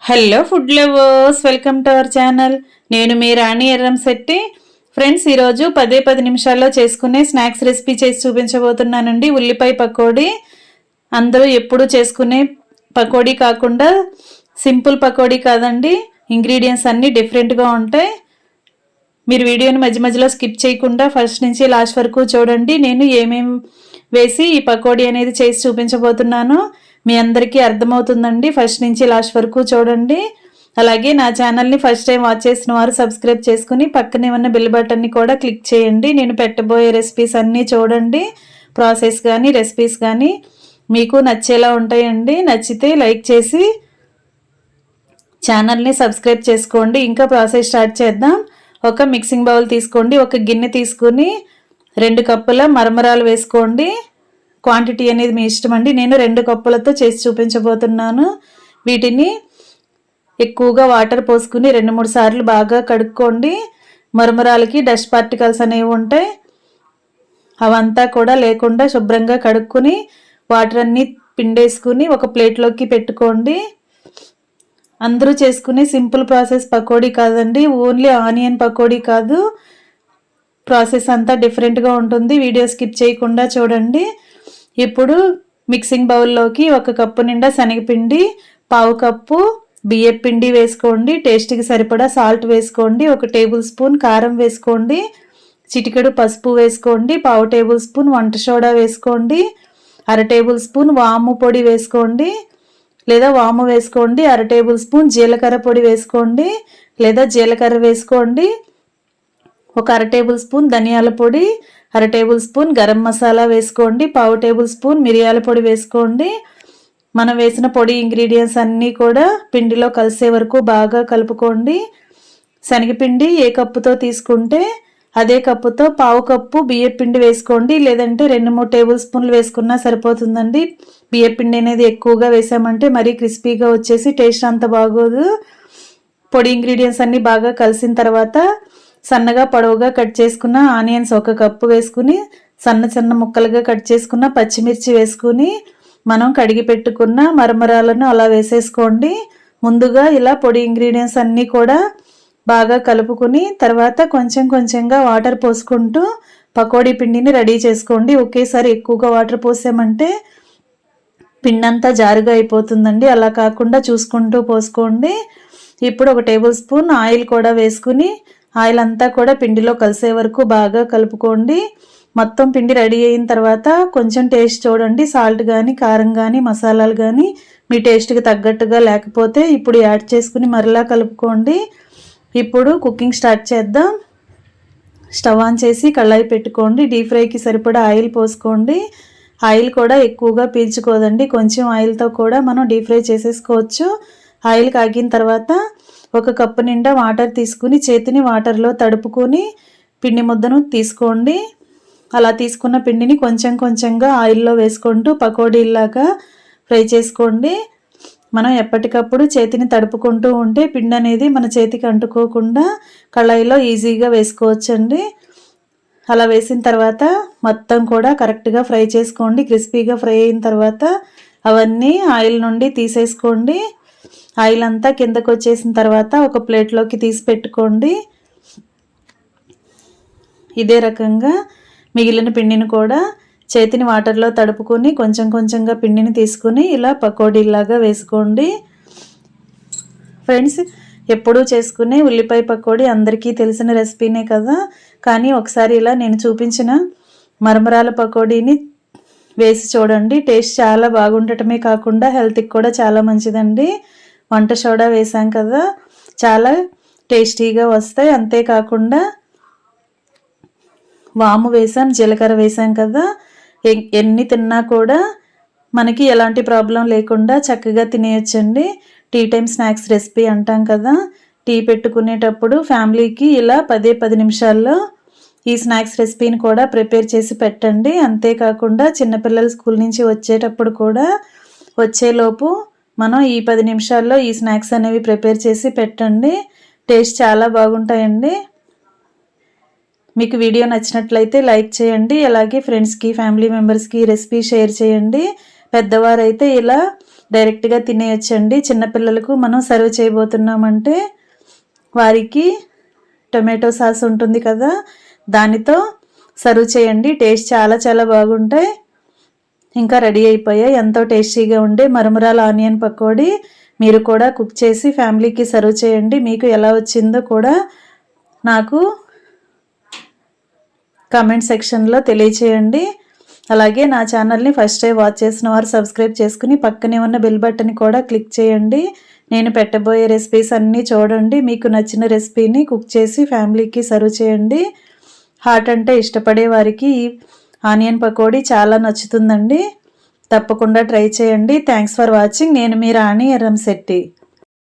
Hello food lovers, welcome to our channel. నేను మీ రాణి Erramsetti. Friends, ఈరోజు 10 నిమిషాల్లో చేసుకునే స్నాక్స్ రెసిపీ చేసి చూపించబోతున్నానండి. ఉల్లిపాయ పకోడీ. అందరూ ఎప్పుడు చేసుకునే పకోడీ కాకుండా సింపుల్ పకోడీ కాదండి, ఇంగ్రీడియంట్స్ అన్నీ డిఫరెంట్గా ఉంటాయి. మీరు వీడియోని మధ్య మధ్యలో స్కిప్ చేయకుండా ఫస్ట్ నుంచి లాస్ట్ వరకు చూడండి. నేను ఏమేమి వేసి ఈ పకోడీ అనేది చేసి చూపించబోతున్నాను మీ అందరికీ అర్థమవుతుందండి. ఫస్ట్ నుంచి లాస్ట్ వరకు చూడండి. అలాగే నా ఛానల్ని ఫస్ట్ టైం వాచ్ చేసిన వారు సబ్స్క్రైబ్ చేసుకుని పక్కనే ఉన్న బెల్ బటన్ని కూడా క్లిక్ చేయండి. నేను పెట్టబోయే రెసిపీస్ అన్నీ చూడండి. ప్రాసెస్ కానీ రెసిపీస్ కానీ మీకు నచ్చేలా ఉంటాయండి. నచ్చితే లైక్ చేసి ఛానల్ని సబ్స్క్రైబ్ చేసుకోండి. ఇంకా ప్రాసెస్ స్టార్ట్ చేద్దాం. ఒక మిక్సింగ్ బౌల్ తీసుకోండి. ఒక గిన్నె తీసుకుని 2 కప్పుల మరమరాలు వేసుకోండి. క్వాంటిటీ అనేది మీ ఇష్టం అండి. నేను 2 కప్పులతో చేసి చూపించబోతున్నాను. వీటిని ఎక్కువగా వాటర్ పోసుకుని 2-3 సార్లు బాగా కడుక్కోండి. మరమరాలకి డస్ట్ పార్టికల్స్ అనేవి ఉంటాయి. అవంతా కూడా లేకుండా శుభ్రంగా కడుక్కుని వాటర్ అన్నీ పిండేసుకుని ఒక ప్లేట్లోకి పెట్టుకోండి. అందరూ చేసుకునే సింపుల్ ప్రాసెస్ పకోడీ కాదండి, ఓన్లీ ఆనియన్ పకోడీ కాదు. ప్రాసెస్ అంతా డిఫరెంట్గా ఉంటుంది. వీడియో స్కిప్ చేయకుండా చూడండి. ఇప్పుడు మిక్సింగ్ బౌల్లోకి 1 కప్పు నిండా శనగపిండి, 1/2 కప్పు బియ్యం పిండి వేసుకోండి. టేస్ట్కి సరిపడా సాల్ట్ వేసుకోండి. 1 టేబుల్ స్పూన్ కారం వేసుకోండి. చిటికెడు పసుపు వేసుకోండి. 1/2 టేబుల్ స్పూన్ వంట సోడా వేసుకోండి. 1/2 టేబుల్ స్పూన్ వాము పొడి వేసుకోండి లేదా వాము వేసుకోండి. 1/2 టేబుల్ స్పూన్ జీలకర్ర పొడి వేసుకోండి లేదా జీలకర్ర వేసుకోండి. 1/2 టేబుల్ స్పూన్ ధనియాల పొడి, 1/2 టేబుల్ స్పూన్ గరం మసాలా వేసుకోండి. 1/2 టేబుల్ స్పూన్ మిరియాల పొడి వేసుకోండి. మనం వేసిన పొడి ఇంగ్రీడియంట్స్ అన్నీ కూడా పిండిలో కలిసే వరకు బాగా కలుపుకోండి. శనగపిండి ఏ కప్పుతో తీసుకుంటే అదే కప్పుతో 1/2 కప్పు బియ్యం పిండి వేసుకోండి. లేదంటే 2-3 టేబుల్ స్పూన్లు వేసుకున్నా సరిపోతుందండి. బియ్యం పిండి అనేది ఎక్కువగా వేసామంటే మరీ క్రిస్పీగా వచ్చేసి టేస్ట్ అంత బాగోదు. పొడి ఇంగ్రీడియంట్స్ అన్నీ బాగా కలిసిన తర్వాత సన్నగా పొడవుగా కట్ చేసుకున్న ఆనియన్స్ 1 కప్పు వేసుకుని సన్న సన్న ముక్కలుగా కట్ చేసుకున్న పచ్చిమిర్చి వేసుకుని మనం కడిగి పెట్టుకున్న మరమరాలను అలా వేసేసుకోండి. ముందుగా ఇలా పొడి ఇంగ్రీడియంట్స్ అన్నీ కూడా బాగా కలుపుకుని తర్వాత కొంచెం కొంచెంగా వాటర్ పోసుకుంటూ పకోడీ పిండిని రెడీ చేసుకోండి. ఒకేసారి ఎక్కువగా వాటర్ పోసామంటే పిండి అంతా జారుగా అయిపోతుందండి. అలా కాకుండా చూసుకుంటూ పోసుకోండి. ఇప్పుడు 1 టేబుల్ స్పూన్ ఆయిల్ కూడా వేసుకుని ఆయిల్ అంతా కూడా పిండిలో కలిసే వరకు బాగా కలుపుకోండి. మొత్తం పిండి రెడీ అయిన తర్వాత కొంచెం టేస్ట్ చూడండి. సాల్ట్ కానీ కారం కానీ మసాలాలు కానీ మీ టేస్ట్కి తగ్గట్టుగా లేకపోతే ఇప్పుడు యాడ్ చేసుకుని మరలా కలుపుకోండి. ఇప్పుడు కుకింగ్ స్టార్ట్ చేద్దాం. స్టవ్ ఆన్ చేసి కళాయి పెట్టుకోండి. డీప్ ఫ్రైకి సరిపడా ఆయిల్ పోసుకోండి. ఆయిల్ కూడా ఎక్కువగా పీల్చుకోదండి. కొంచెం ఆయిల్తో కూడా మనం డీప్ ఫ్రై చేసేసుకోవచ్చు. ఆయిల్ కాగిన తర్వాత 1 కప్పు నిండా వాటర్ తీసుకుని చేతిని వాటర్లో తడుపుకొని పిండి ముద్దను తీసుకోండి. అలా తీసుకున్న పిండిని కొంచెం కొంచెంగా ఆయిల్లో వేసుకుంటూ పకోడీలాగా ఫ్రై చేసుకోండి. మనం ఎప్పటికప్పుడు చేతిని తడుపుకుంటూ ఉంటే పిండి అనేది మన చేతికి అంటుకోకుండా కళాయిలో ఈజీగా వేసుకోవచ్చండి. అలా వేసిన తర్వాత మొత్తం కూడా కరెక్ట్గా ఫ్రై చేసుకోండి. క్రిస్పీగా ఫ్రై అయిన తర్వాత అవన్నీ ఆయిల్ నుండి తీసేసుకోండి. ఆయిల్ అంతా కిందకు వచ్చేసిన తర్వాత ఒక ప్లేట్లోకి తీసి పెట్టుకోండి. ఇదే రకంగా మిగిలిన పిండిని కూడా చేతిని వాటర్లో తడుపుకొని కొంచెం కొంచెంగా పిండిని తీసుకుని ఇలా పకోడీలాగా వేసుకోండి. ఫ్రెండ్స్, ఎప్పుడూ చేసుకునే ఉల్లిపాయ పకోడీ అందరికీ తెలిసిన రెసిపీనే కదా, కానీ ఒకసారి ఇలా నేను చూపించిన మరమరాల పకోడీని వేసి చూడండి. టేస్ట్ చాలా బాగుండటమే కాకుండా హెల్త్కి కూడా చాలా మంచిదండి. వంట సోడా వేసాం కదా, చాలా టేస్టీగా వస్తాయి. అంతేకాకుండా వాము వేసాం, జీలకర్ర వేసాం కదా, ఎన్ని తిన్నా కూడా మనకి ఎలాంటి ప్రాబ్లం లేకుండా చక్కగా తినేయచ్చండి. టీ టైం స్నాక్స్ రెసిపీ అంటాం కదా, టీ పెట్టుకునేటప్పుడు ఫ్యామిలీకి ఇలా 10 నిమిషాల్లో ఈ స్నాక్స్ రెసిపీని కూడా ప్రిపేర్ చేసి పెట్టండి. అంతేకాకుండా చిన్నపిల్లలు స్కూల్ నుంచి వచ్చేటప్పుడు కూడా వచ్చేలోపు మనం ఈ 10 నిమిషాల్లో ఈ స్నాక్స్ అనేవి ప్రిపేర్ చేసి పెట్టండి. టేస్ట్ చాలా బాగుంటాయండి. మీకు వీడియో నచ్చినట్లయితే లైక్ చేయండి. అలాగే ఫ్రెండ్స్కి ఫ్యామిలీ మెంబర్స్కి రెసిపీ షేర్ చేయండి. పెద్దవారైతే ఇలా డైరెక్ట్గా తినేయచ్చండి. చిన్నపిల్లలకు మనం సర్వ్ చేయబోతున్నామంటే వారికి టొమాటో సాస్ ఉంటుంది కదా, దానితో సర్వ్ చేయండి. టేస్ట్ చాలా చాలా బాగుంటాయి. ఇంకా రెడీ అయిపోయాయి. ఎంతో టేస్టీగా ఉండే మరమరాల ఆనియన్ పకోడీ. మీరు కూడా కుక్ చేసి ఫ్యామిలీకి సర్వ్ చేయండి. మీకు ఎలా వచ్చిందో కూడా నాకు కామెంట్ సెక్షన్లో తెలియచేయండి. అలాగే నా ఛానల్ని ఫస్ట్ టైం వాచ్ చేసిన వారు సబ్స్క్రైబ్ చేసుకుని పక్కనే ఉన్న బెల్ బటన్ కూడా క్లిక్ చేయండి. నేను పెట్టబోయే రెసిపీస్ అన్నీ చూడండి. మీకు నచ్చిన రెసిపీని కుక్ చేసి ఫ్యామిలీకి సర్వ్ చేయండి. హాట్ అంటే ఇష్టపడే వారికి ఈ ఆనియన్ పకోడీ చాలా నచ్చుతుందండి. తప్పకుండా ట్రై చేయండి. Thanks for watching. నేను మీ రాణి ఎర్రంశెట్టి.